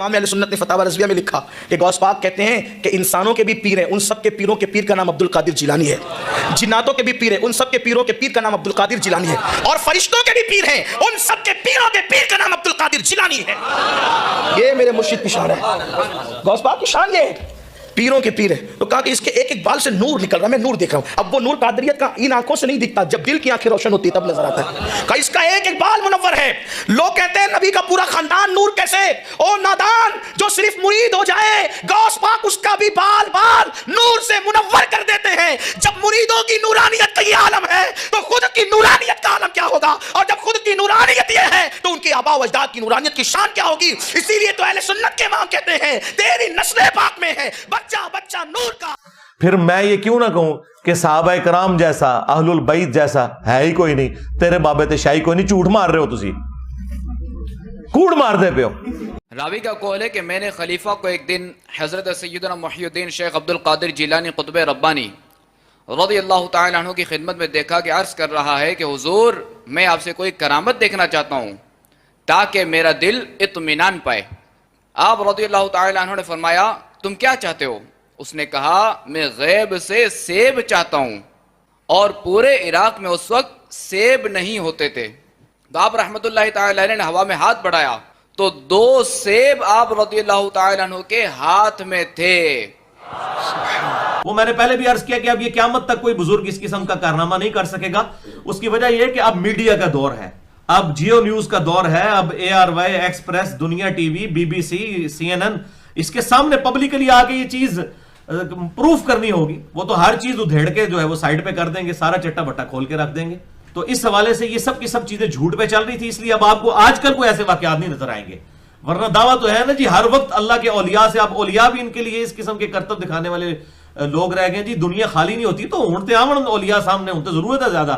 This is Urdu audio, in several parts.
امام اہل سنت نے فتاوی رضویہ میں لکھا کہ غوث پاک کہتے ہیں کہ انسانوں کے بھی پیر ہیں، ان سب کے پیروں کے پیر کا نام عبد القادر جیلانی ہے، جناتوں کے بھی پیر ہیں، ان سب کے پیروں کے پیر کا نام عبد القادر جیلانی ہے، اور فرشتوں کے بھی پیر ہیں، ان سب کے پیروں کے پیر کا نام عبد القادر جیلانی ہے۔ یہ میرے مرشد کی شان ہے، غوث پاک کی شان یہ ہے، پیروں کے پیر ہے۔ تو کہا کہ اس کے ایک ایک بال سے نور نکل رہا ہے، میں نور دیکھ رہا ہوں۔ اب وہ نور قادریت کا ان آنکھوں سے نہیں دکھتا، جب دل کی آنکھیں روشن ہوتی ہے تب نظر آتا ہے۔ کہا اس کا ایک ایک بال منور ہے۔ لوگ کہتے ہیں نبی کا پورا خاندان نور کیسے؟ او نادان، جو صرف مرید ہو جائے غوث پاک اس کا بھی بال بال نور سے منور کر دیتے ہیں۔ جب مریدوں کی نورانیت کا یہ عالم ہے تو خود کی نورانیت کا عالم کیا ہوگا؟ اور جب خود کی نورانیت یہ ہے تو ان کے آباء و اجداد کی نورانیت کی شان کیا ہوگی؟ اسی لیے تو اہل سنت کے امام کہتے ہیں تیری نسل پاک میں ہے بچہ بچہ نور کا۔ پھر میں یہ کیوں نہ کہوں کہ صحابہ کرام جیسا، اہل البیت جیسا ہے ہی کوئی نہیں، تیرے بابے شاہی کوئی نہیں، جھوٹ مار رہے ہو، تسی کوڑ مار دے پہ ہو۔ راوی کا قول ہے کہ میں نے خلیفہ کو ایک دن حضرت سیدنا محی الدین شیخ عبد القادر جیلانی قطب ربانی رضی اللہ تعالی عنہ کی خدمت میں دیکھا کہ عرض کر رہا ہے کہ حضور میں آپ سے کوئی کرامت دیکھنا چاہتا ہوں تاکہ میرا دل اطمینان پائے۔ آپ رضی اللہ تعالی عنہ نے فرمایا تم کیا چاہتے ہو؟ اس نے کہا میں غیب سے سیب چاہتا ہوں، اور پورے عراق میں اس وقت سیب نہیں ہوتے تھے۔ تو آپ رحمت اللہ تعالی علیہ نے ہوا میں ہاتھ بڑھایا تو 2 سیب آپ رضی اللہ تعالی عنہ کے ہاتھ میں تھے۔ وہ میں نے پہلے بھی عرض کیا کہ اب یہ قیامت تک کوئی بزرگ اس قسم کا کارنامہ نہیں کر سکے گا۔ اس کی وجہ یہ ہے کہ اب میڈیا کا دور ہے، اب جیو نیوز کا دور ہے، اب ARY ایکسپریس، دنیا ٹی وی، BBC، CNN، اس کے سامنے پبلکلی آ کے یہ چیز پروف کرنی ہوگی۔ وہ تو ہر چیز ادھیڑ کے جو ہے وہ سائڈ پہ کر دیں گے، سارا چٹا بٹا کھول کے رکھ دیں گے۔ تو اس حوالے سے یہ سب کی سب چیزیں جھوٹ پہ چل رہی تھی، اس لیے اب آپ کو آج کل کوئی ایسے واقعات نہیں نظر آئیں گے، ورنہ دعویٰ تو ہے نا جی ہر وقت اللہ کے اولیاء سے۔ اب اولیاء بھی ان کے لیے اس قسم کے کرتب دکھانے والے لوگ رہ گئے جی، دنیا خالی نہیں ہوتی تو اونٹتے آمن اولیاء سامنے، ان تو ضرورت ہے زیادہ۔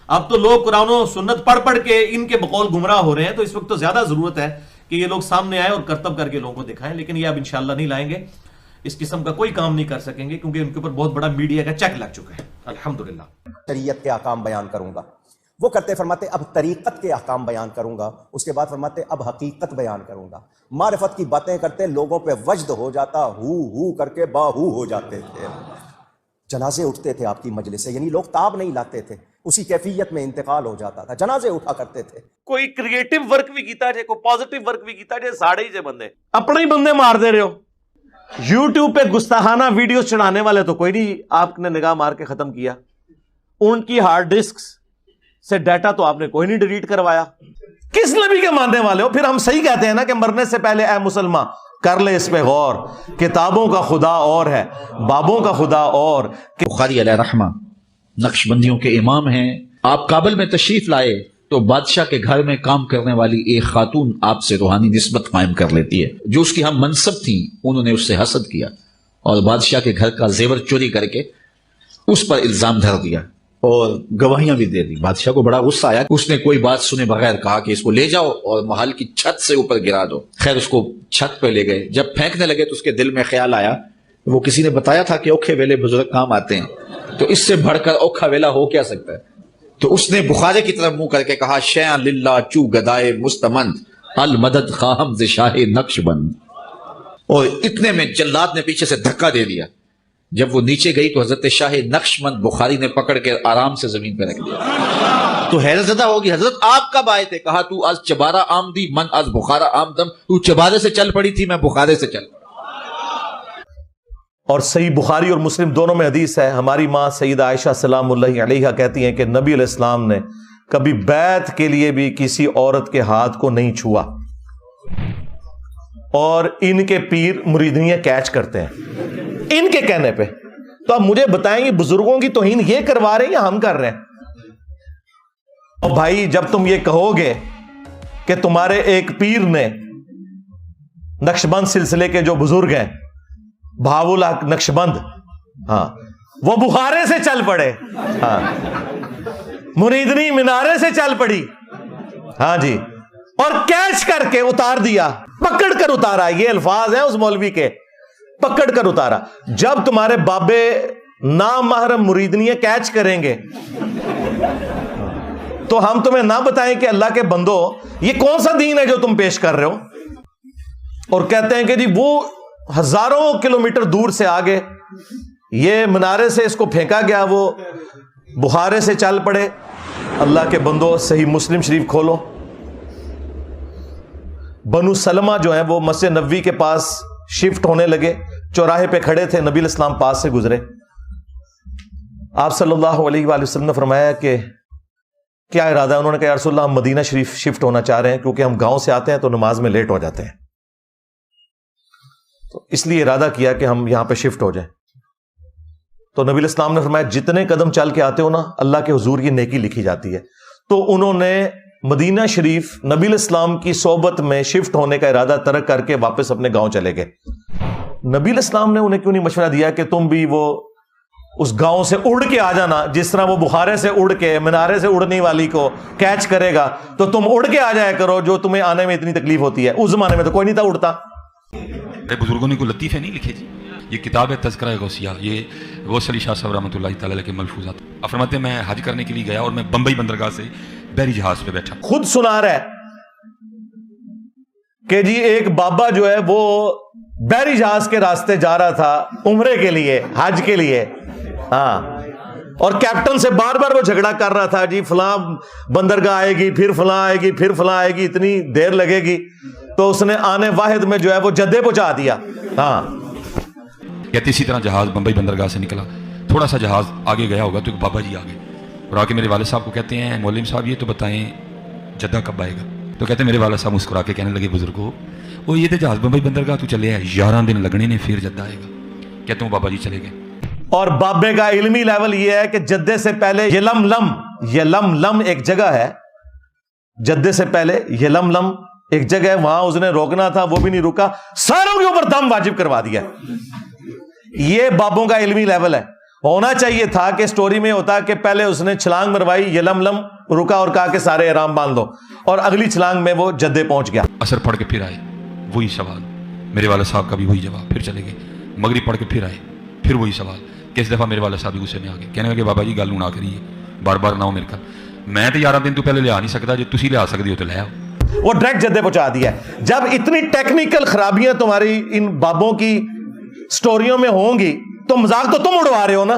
اب تو لوگ قرآن و سنت پڑھ پڑھ کے ان کے بقول گمراہ ہو رہے ہیں، تو اس وقت تو زیادہ ضرورت ہے کہ یہ لوگ سامنے آئے اور کرتب کر کے لوگوں کو دکھائیں، لیکن یہ اب انشاءاللہ نہیں لائیں گے، اس قسم کا کوئی کام نہیں کر سکیں گے، کیونکہ ان کے اوپر بہت بڑا میڈیا کا چیک لگ چکا ہے الحمدللہ۔ شریعت کے احکام بیان کروں گا، وہ کرتے فرماتے اب طریقت کے احکام بیان کروں گا، اس کے بعد فرماتے اب حقیقت بیان کروں گا۔ معرفت کی باتیں کرتے لوگوں پہ وجد ہو جاتا، ہو کر کے باہو ہو جاتے تھے۔ جنازے اٹھتے تھے آپ کی مجلس سے، یعنی لوگ تاب نہیں لاتے تھے، اسی کیفیت میں انتقال ہو جاتا تھا، جنازے اٹھا کرتے تھے۔ کوئی کریٹو ورک بھی کیتا جائے، کوئی پازیٹیو ورک بھی کیتا جائے، ساڑے ہی سے بندے اپنے ہی بندے مار دے رہے ہو۔ یوٹیوب پہ گستاخانہ ویڈیوز چڑھانے والے تو کوئی نہیں آپ نے نگاہ مار کے ختم کیا، ان کی ہارڈ ڈسک سے ڈیٹا تو آپ نے کوئی نہیں ڈیلیٹ کروایا۔ کس نبی کے ماننے والے ہو؟ پھر ہم صحیح کہتے ہیں نا کہ مرنے سے پہلے اے مسلمان کر لے اس پہ غور، کتابوں کا خدا اور ہے، بابوں کا خدا اور۔ بخاری علیہ رحمہ نقش بندیوں کے امام ہیں، آپ کابل میں تشریف لائے تو بادشاہ کے گھر میں کام کرنے والی ایک خاتون آپ سے روحانی نسبت قائم کر لیتی ہے، جو اس کی ہم منصب تھیں انہوں نے اس سے حسد کیا اور بادشاہ کے گھر کا زیور چوری کر کے اس پر الزام دھر دیا اور گواہیاں بھی دے دی۔ بادشاہ کو بڑا غصہ آیا، اس نے کوئی بات سنے بغیر کہا کہ اس کو لے جاؤ اور محل کی چھت سے اوپر گرا دو۔ خیر اس کو چھت پہ لے گئے، جب پھینکنے لگے تو اس کے دل میں خیال آیا، وہ کسی نے بتایا تھا کہ اوکھے ویلے بزرگ کام آتے ہیں، تو اس سے بڑھ کر اوکھا ویلا ہو کیا سکتا ہے؟ تو اس نے بخارے کی طرف منہ کر کے کہا شیئا للہ چو گدائے مستمند المدد خواہم ز شاہ نقش بند، اور اتنے میں جلاد نے پیچھے سے دھکا دے دیا۔ جب وہ نیچے گئی تو حضرت شاہ نقش بند بخاری نے پکڑ کے آرام سے زمین پہ رکھ دیا۔ تو حیرت زدہ ہوگی، حضرت آپ کب آئے تھے؟ کہا تو از چبارہ آمدی من از بخارا آمدم، تو چبارے سے چل پڑی تھی، میں بخارے سے چل پڑا۔ اور صحیح بخاری اور مسلم دونوں میں حدیث ہے، ہماری ماں سیدہ عائشہ سلام اللہ علیہا کہتی ہیں کہ نبی علیہ السلام نے کبھی بیعت کے لیے بھی کسی عورت کے ہاتھ کو نہیں چھوا، اور ان کے پیر مریدنیاں کیچ کرتے ہیں ان کے کہنے پہ۔ تو اب مجھے بتائیں یہ بزرگوں کی توہین یہ کروا رہے ہیں یا ہم کر رہے ہیں؟ اور بھائی جب تم یہ کہو گے کہ تمہارے ایک پیر نے نقشبند سلسلے کے جو بزرگ ہیں بہاول حق نقشبند، ہاں وہ بخارے سے چل پڑے، ہاں مریدنی مینارے سے چل پڑی، ہاں جی، اور کیچ کر کے اتار دیا، پکڑ کر اتارا، یہ الفاظ ہیں اس مولوی کے، پکڑ کر اتارا۔ جب تمہارے بابے نامحرم مریدنیاں کیچ کریں گے تو ہم تمہیں نہ بتائیں کہ اللہ کے بندو یہ کون سا دین ہے جو تم پیش کر رہے ہو؟ اور کہتے ہیں کہ جی وہ ہزاروں کلومیٹر دور سے آگے یہ منارے سے اس کو پھینکا گیا، وہ بخارے سے چل پڑے. اللہ کے بندو صحیح مسلم شریف کھولو. بنو سلمہ جو ہیں وہ مسجد نبوی کے پاس شفٹ ہونے لگے، چوراہے پہ کھڑے تھے، نبی علیہ السلام پاس سے گزرے. آپ صلی اللہ علیہ وآلہ وسلم نے فرمایا کہ کیا ارادہ ہے؟ انہوں نے کہا یا رسول اللہ ہم مدینہ شریف شفٹ ہونا چاہ رہے ہیں کیونکہ ہم گاؤں سے آتے ہیں تو نماز میں لیٹ ہو جاتے ہیں، تو اس لیے ارادہ کیا کہ ہم یہاں پہ شفٹ ہو جائیں. تو نبی علیہ السلام نے فرمایا جتنے قدم چل کے آتے ہو نا اللہ کے حضور یہ نیکی لکھی جاتی ہے. تو انہوں نے مدینہ شریف نبی علیہ السلام کی صحبت میں شفٹ ہونے کا ارادہ ترک کر کے واپس اپنے گاؤں چلے گئے. نبی علیہ السلام نے انہیں کیوں نہیں مشورہ دیا کہ تم بھی وہ اس گاؤں سے اڑ کے آ جانا، جس طرح وہ بخارے سے اڑ کے منارے سے اڑنے والی کو کیچ کرے گا تو تم اڑ کے آ جایا کرو جو تمہیں آنے میں اتنی تکلیف ہوتی ہے. اس زمانے میں تو کوئی نہیں تھا اڑتا. بزرگوں نے کوئی لطیفے نہیں لکھے جی. یہ کتاب ہے تذکرہ غوثیہ، یہ غوث علی شاہ صاحب رحمۃ اللہ تعالی علیہ کے ملفوظات. آپ فرماتے ہیں میں حج کرنے کے لیے گیا اور میں بمبئی بندرگاہ سے بحری جہاز پہ بیٹھا. خود سنا رہا ہے کہ جی ایک بابا جو ہے وہ بحری جہاز کے راستے جا رہا تھا عمرے کے لیے، حج کے لیے. ہاں، اور کیپٹن سے بار بار وہ جھگڑا کر رہا تھا جی فلاں بندرگاہ آئے گی، پھر فلاں آئے گی، پھر فلاں آئے گی، اتنی دیر لگے گی. تو اس نے آنے واحد میں جو ہے وہ جدے پہنچا دیا. ہاں، کہتے اسی طرح جہاز بمبئی بندرگاہ سے نکلا، تھوڑا سا جہاز آگے گیا ہوگا تو ایک بابا جی آگے اور آ کے میرے والد صاحب کو کہتے ہیں مولوی صاحب یہ تو بتائیں جدہ کب آئے گا؟ تو کہتے ہیں میرے والد صاحب مسکرا کے کہنے لگے بزرگو وہ یہ تو جہاز بمبئی بندرگاہ تو چلے ہیں 11 دن لگنے نے پھر جدہ آئے گا. کہتے ہیں وہ بابا جی چلے گئے. اور بابے کا علمی لیول یہ ہے کہ جدے سے پہلے یلملم ایک جگہ ہے، جدے سے پہلے یلملم ایک جگہ ہے، وہاں اس نے روکنا تھا، وہ بھی نہیں رکا، ساروں کے اوپر دم واجب کروا دیا. یہ بابوں کا علمی لیول ہے. ہونا چاہیے تھا کہ سٹوری میں ہوتا کہ پہلے اس نے چھلانگ مروائی، یلملم رکا اور کہا کہ سارے احرام باندھ دو، اور اگلی چھلانگ میں وہ جدے پہنچ گیا. اثر پڑھ کے پھر آئے، وہی سوال. میرے والد صاحب کا بھی وہی جواب. پھر چلے گئے. مغرب پڑھ کے پھر آئے، پھر وہی سوال. کس دفعہ میرے والد صاحب بھی غصے میں آ گئے، کہنے لگے بابا جی گل نہ کریے، بار بار نہ ہو میرے گھر، میں تو 11 دن تو پہلے لیا نہیں سکتا، جو تسی لیا سکتے ہو تو لے آؤ. وہ ڈائریکٹ جدے پہنچا دیا. جب اتنی ٹیکنیکل خرابیاں تمہاری ان بابوں کی سٹوریوں میں ہوں گی تو مذاق تو تم اڑوا رہے ہو نا.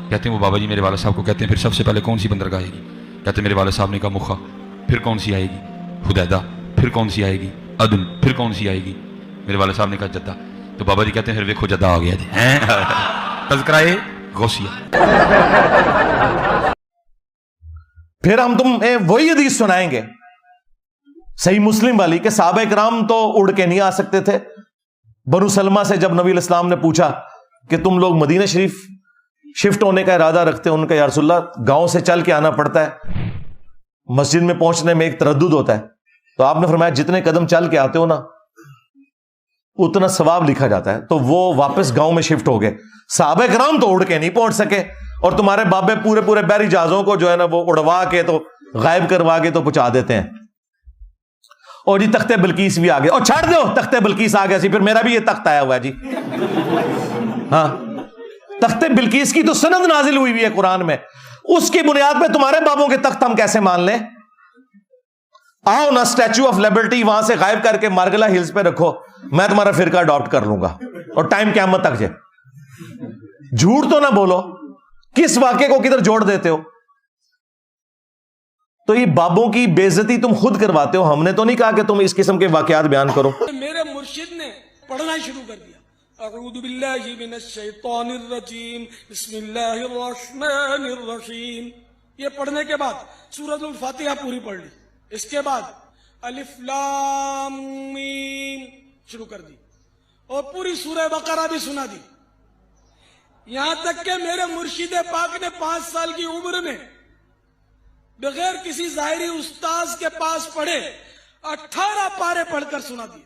کہتے ہیں وہ بابا جی میرے والد صاحب کو کہتے ہیں پھر سب سے پہلے کون سی بندرگاہ آئے گی؟ کہتے ہیں میرے والد صاحب نے کہا مخا. پھر کون سی آئے گی؟ حدیدہ. پھر کون سی آئے گی؟ عدن. پھر کون سی آئے گی؟ میرے والد صاحب نے کہا جدہ. تو بابا جی کہتے ہیں پھر ویکھو جدہ آ گیا جی. تذکرہ غوثیہ. پھر ہم تمہیں وہی حدیث سنائیں گے صحیح مسلم والی کہ صحابہ کرام تو اڑ کے نہیں آ سکتے تھے. بنو سلمہ سے جب نبی علیہ السلام نے پوچھا کہ تم لوگ مدینہ شریف شفٹ ہونے کا ارادہ رکھتے ہیں، ان کا یا رسول اللہ گاؤں سے چل کے آنا پڑتا ہے، مسجد میں پہنچنے میں ایک تردد ہوتا ہے. تو آپ نے فرمایا جتنے قدم چل کے آتے ہو نا اتنا ثواب لکھا جاتا ہے. تو وہ واپس گاؤں میں شفٹ ہو گئے. صحابہ کرام تو اڑ کے نہیں پہنچ سکے، اور تمہارے بابے پورے بحری جہازوں کو جو ہے نا وہ اڑوا کے تو غائب کروا کے تو پہنچا دیتے ہیں. اور جی تخت بلقیس بھی آ گئے، اور چھاڑ دو تخت بلقیس آ گیا سی، پھر میرا بھی یہ تخت آیا ہوا ہے جی. ہاں، تخت بلقیس کی تو سند نازل ہوئی ہے قرآن میں، اس کی بنیاد پہ تمہارے بابوں کے تخت ہم کیسے مان لیں؟ آؤ نا اسٹیچو آف لبرٹی وہاں سے غائب کر کے مارگلا ہلز پہ رکھو، میں تمہارا فرقہ اڈاپٹ کر لوں گا، اور ٹائم قیامت تک جائے. جھوٹ تو نہ بولو، کس واقعے کو کدھر جوڑ دیتے ہو؟ تو یہ بابوں کی بے عزتی تم خود کرواتے ہو. ہم نے تو نہیں کہا کہ تم اس قسم کے واقعات بیان کرو. میرے مرشد نے پڑھنا شروع کر دیا، اعوذ باللہ من الشیطان الرجیم بسم اللہ الرحمن الرحیم. یہ پڑھنے کے بعد سورۃ الفاتحہ پوری پڑھ لی. اس کے بعد الف لام میم شروع کر دی، اور پوری سورہ بقرہ بھی سنا دی. یہاں تک کہ میرے مرشد پاک نے 5 سال کی عمر میں بغیر کسی ظاہری استاذ کے پاس پڑھے 18 پارے پڑھ کر سنا دیے،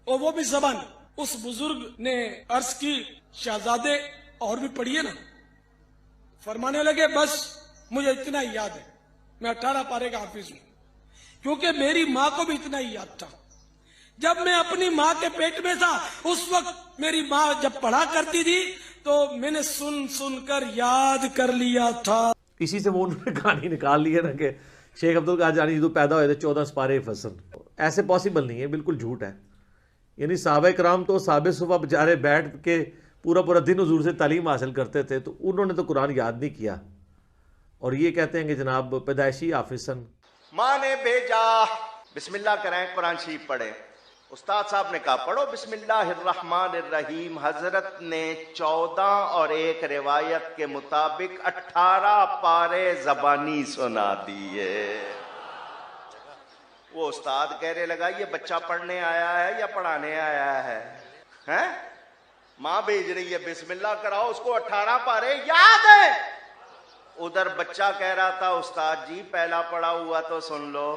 اور وہ بھی زبان. اس بزرگ نے عرض کی شہزادے اور بھی پڑھیے نا. فرمانے لگے بس مجھے اتنا ہی یاد ہے، میں 18 پارے کا حافظ ہوں، کیونکہ میری ماں کو بھی اتنا ہی یاد تھا. جب میں اپنی ماں کے پیٹ میں تھا اس وقت میری ماں جب پڑھا کرتی تھی تو میں نے سن کر یاد کر لیا تھا. اسی سے وہ انہوں نے کہانی نکال لی ہے نا کہ شیخ عبد القادر جیلانی جو پیدا ہوئے تھے 14 سپارے فصل، ایسے پاسبل نہیں ہے، بالکل جھوٹ ہے. یعنی صحابہ کرام تو صحابہ صفحہ بیچارے بیٹھ کے پورا دن حضور سے تعلیم حاصل کرتے تھے، تو انہوں نے تو قرآن یاد نہیں کیا، اور یہ کہتے ہیں کہ جناب پیدائشی حافظ سن. ماں نے بھیجا، بسم اللہ کریں، قرآن شریف پڑھیں. استاد صاحب نے کہا پڑھو بسم اللہ الرحمن الرحیم. حضرت نے 14 اور ایک روایت کے مطابق 18 پارے زبانی سنا دیے. وہ استاد کہنے لگا یہ بچہ پڑھنے آیا ہے یا پڑھانے آیا ہے؟ ہیں؟ ماں بھیج رہی ہے بسم اللہ کراؤ، اس کو 18 پارے یاد ہے. ادھر بچہ کہہ رہا تھا استاد جی پہلا پڑھا ہوا تو سن لو.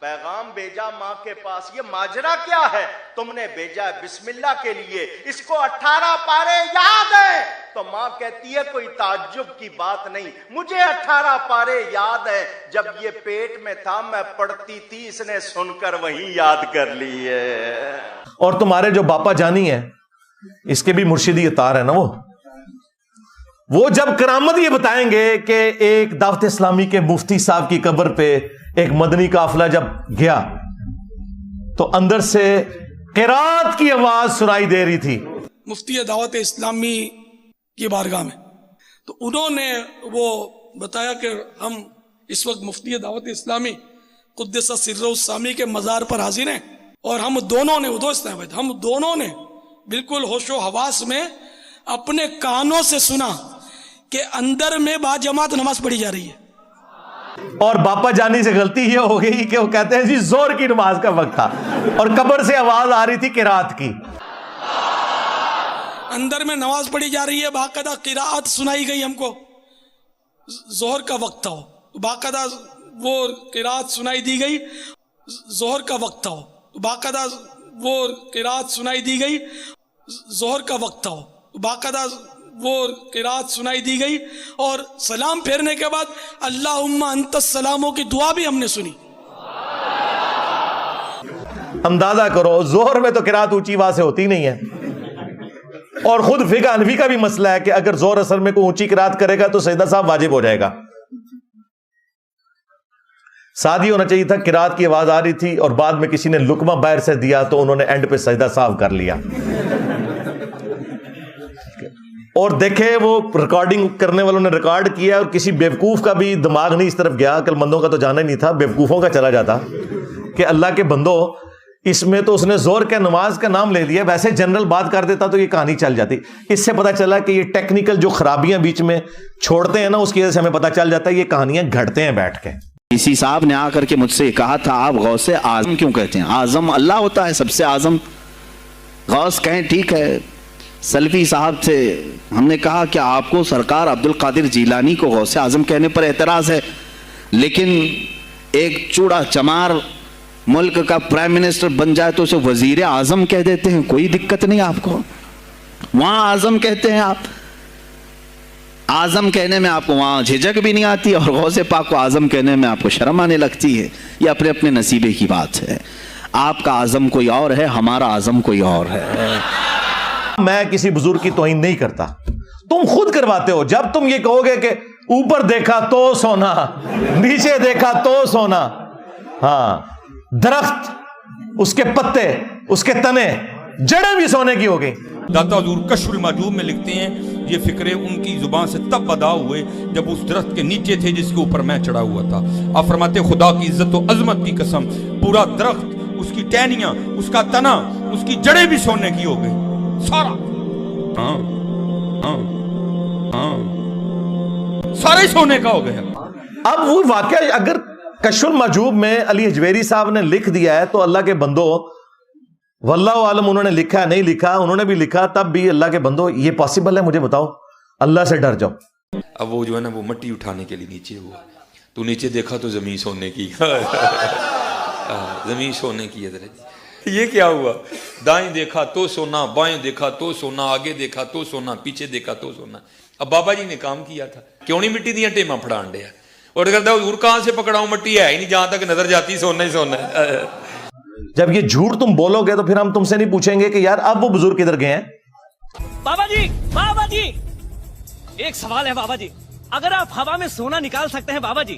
پیغام بھیجا ماں کے پاس، یہ ماجرا کیا ہے؟ تم نے بھیجا ہے بسم اللہ کے لیے، اس کو 18 پارے یاد ہے. تو ماں کہتی ہے کوئی تعجب کی بات نہیں، مجھے 18 پارے یاد ہے، جب یہ پیٹ میں تھا میں پڑھتی تھی، اس نے سن کر وہیں یاد کر لی ہے. اور تمہارے جو باپا جانی ہے اس کے بھی مرشدی اطار ہے نا، وہ جب کرامت یہ بتائیں گے کہ ایک دعوت اسلامی کے مفتی صاحب کی قبر پہ ایک مدنی قافلہ جب گیا تو اندر سے قرات کی آواز سنائی دے رہی تھی. مفتی دعوت اسلامی کی بارگاہ میں تو انہوں نے وہ بتایا کہ ہم اس وقت مفتی دعوت اسلامی قدس سر السامی کے مزار پر حاضر ہیں، اور ہم دونوں نے بالکل ہوش و حواس میں اپنے کانوں سے سنا کہ اندر میں با جماعت نماز پڑھی جا رہی ہے. اور باپا جانی سے غلطی یہ ہو گئی کہ وہ کہتے ہیں جی زور کی نماز کا وقت تھا اور قبر سے آواز آ رہی تھی قرات کی. اندر میں نماز پڑھی جا رہی ہے، باقاعدہ قرات سنائی گئی ہم کو. ظہر کا وقت تھا، باقاعدہ وہ قرات سنائی دی گئی. ظہر کا وقت تھا، باقاعدہ وہ قرات سنائی دی گئی. ظہر کا وقت تھا، باقاعدہ وہ قرات سنائی دی گئی، اور سلام پھیرنے کے بعد اللہم انت السلاموں کی دعا بھی ہم نے سنی. اندازہ کرو ظہر میں تو قرات اونچی آواز سے ہوتی نہیں ہے، اور خود فقہ حنفی کا بھی مسئلہ ہے کہ اگر ظہر اثر میں کوئی اونچی قرات کرے گا تو سجدہ صاحب واجب ہو جائے گا. ساتھ ہی ہونا چاہیے تھا قرات کی آواز آ رہی تھی اور بعد میں کسی نے لقمہ باہر سے دیا تو انہوں نے اینڈ پہ سجدہ صاحب کر لیا. اور دیکھے وہ ریکارڈنگ کرنے والوں نے ریکارڈ کیا، اور کسی بیوقوف کا بھی دماغ نہیں اس طرف گیا، عقل مندوں کا تو جانا ہی نہیں تھا، بیوقوفوں کا چلا جاتا کہ اللہ کے بندو اس میں تو اس نے زور کے نماز کا نام لے لیا، ویسے جنرل بات کر دیتا تو یہ کہانی چل جاتی. اس سے پتہ چلا کہ یہ ٹیکنیکل جو خرابیاں بیچ میں چھوڑتے ہیں نا، اس کی وجہ سے ہمیں پتہ چل جاتا ہے یہ کہانیاں گھڑتے ہیں بیٹھ کے. اسی صاحب نے آ کر کے مجھ سے کہا تھا آپ غوث اعظم کیوں کہتے ہیں؟ اعظم اللہ ہوتا ہے سب سے اعظم. غوث کہیں ٹھیک ہے. سلفی صاحب تھے، ہم نے کہا کہ آپ کو سرکار عبد القادر جیلانی کو غوث اعظم کہنے پر اعتراض ہے، لیکن ایک چوڑا چمار ملک کا پرائم منسٹر بن جائے تو اسے وزیر اعظم کہہ دیتے ہیں، کوئی دقت نہیں آپ کو. وہاں اعظم کہتے ہیں آپ، اعظم کہنے میں آپ کو وہاں جھجک بھی نہیں آتی، اور غوث پاک کو اعظم کہنے میں آپ کو شرم آنے لگتی ہے. یہ اپنے اپنے نصیبے کی بات ہے. آپ کا اعظم کوئی اور ہے، ہمارا اعظم کوئی اور ہے. میں کسی بزرگ کی توہین نہیں کرتا، تم خود کرواتے ہو. جب تم یہ کہو گے کہ اوپر دیکھا تو سونا، نیچے دیکھا تو سونا، ہاں درخت، اس کے پتے، اس کے تنے، جڑیں بھی سونے کی ہو گئی. داتا حضور کشف المحجوب میں لکھتے ہیں یہ فکرے ان کی زبان سے تب ادا ہوئے جب اس درخت کے نیچے تھے جس کے اوپر میں چڑھا ہوا تھا. آپ فرماتے خدا کی عزت و عظمت کی قسم پورا درخت، اس کی ٹہنیاں، اس کا تنا، اس کی جڑیں بھی سونے کی ہو گئی سارا. سارا ہی سونے کا ہو گیا. اب وہ واقعہ اگر کشف المحجوب میں علی حجویری صاحب نے لکھ دیا ہے تو اللہ کے بندو، واللہ عالم انہوں نے لکھا نہیں لکھا، انہوں نے بھی لکھا، تب بھی اللہ کے بندو یہ پاسبل ہے؟ مجھے بتاؤ، اللہ سے ڈر جاؤ. اب وہ جو ہے نا وہ مٹی اٹھانے کے لیے نیچے ہوا، تو نیچے دیکھا تو زمین سونے کی. زمین سونے کی ہے. یہ کیا ہوا؟ دائیں دیکھا تو سونا، بائیں دیکھا تو سونا، آگے دیکھا تو سونا، پیچھے دیکھا تو سونا. اب بابا جی نے کام کیا تھا، کیوں نہیں مٹی دیا ٹیما پھڑان دیا، اور کہتا حضور کہاں سے پکڑاؤں، مٹی ہے ہی نہیں، جہاں تک نظر جاتی سونا ہی سونا ہے. جب یہ جھوٹ تم بولو گے تو پھر ہم تم سے نہیں پوچھیں گے کہ یار اب وہ بزرگ کدھر گئے ہیں. بابا جی ایک سوال ہے بابا جی، اگر آپ ہوا میں سونا نکال سکتے ہیں بابا جی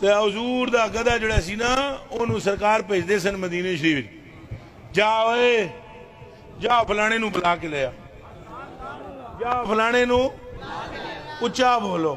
ਤੇ ਹਜ਼ੂਰ ਦਾ ਗਧਾ ਜਿਹੜਾ ਸੀ ਨਾ, ਉਹਨੂੰ ਸਰਕਾਰ ਭੇਜਦੇ ਸਨ ਮਦੀਨੇ ਸ਼ਰੀਫ, ਜਾ ਓਏ ਜਾ ਫਲਾਣੇ ਨੂੰ ਬੁਲਾ ਕੇ ਲਿਆ, ਜਾ ਫਲਾਣੇ ਨੂੰ ਉੱਚਾ ਬੋਲੋ